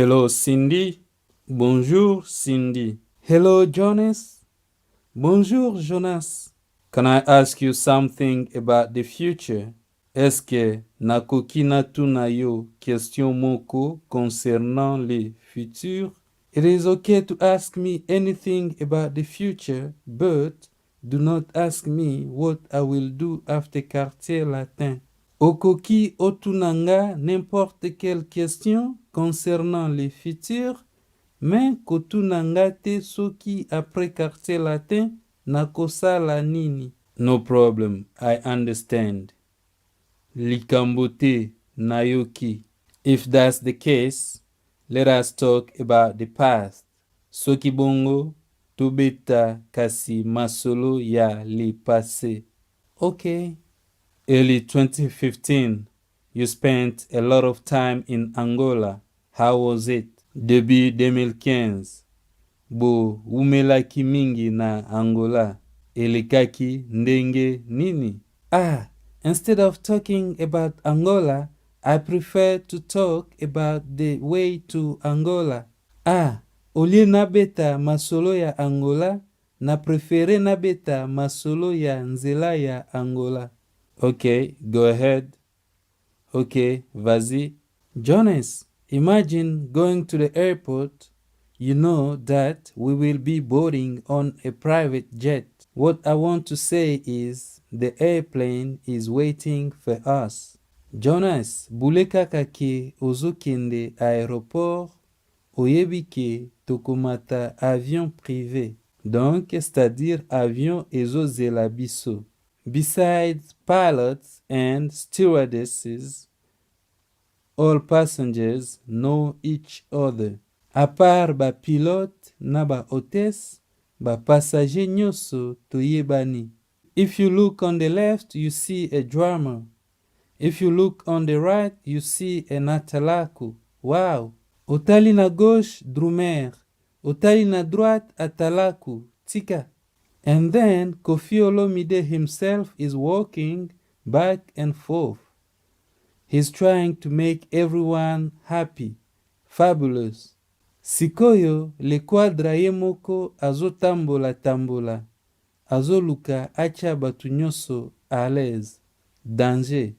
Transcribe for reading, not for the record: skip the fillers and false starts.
Hello, Cindy. Bonjour, Cindy. Hello, Jonas. Bonjour, Jonas. Can I ask you something about the future? Est-ce que nakoki natuna yo question moko concernant le futur? It is okay to ask me anything about the future, but do not ask me what I will do after quartier latin. Okoki otunanga n'importe quelle question concernant le futur, mais kotunanga te soki après quartier latin nakosala nini. No problem, I understand. Likambote nayoki. If that's the case, let us talk about the past. Soki bongo tobeta kasi masolo ya le passé. Okay. Early 2015, you spent a lot of time in Angola. How was it? Début 2015, bo umelaki mingi na Angola. Elekaki ndenge nini? Instead of talking about Angola, I prefer to talk about the way to Angola. Olie nabeta masolo ya Angola, na prefere nabeta masolo ya nzela ya Angola. Okay, go ahead. Okay, vas-y. Jonas, imagine going to the airport. You know that we will be boarding on a private jet. What I want to say is the airplane is waiting for us. Jonas, bouleka kake ozokende aéroport, oyebi ke tokomata avion privé. Donc, c'est-à-dire avion ezozela biso. Besides pilots and stewardesses, all passengers know each other. À part ba pilote na ba hôtesse, ba passager nyonso toyebani. If you look on the left, you see a drummer. If you look on the right, you see an atalaku. Wow! Otali na gauche, drummer. Otali na droite, atalaku. Tika. And then Koffi Olomide himself is walking back and forth. He's trying to make everyone happy. Fabulous. Sikoyo le quadra ye moko azotambola tambola. Azoluka acha batu nyonso à l'aise. Danger.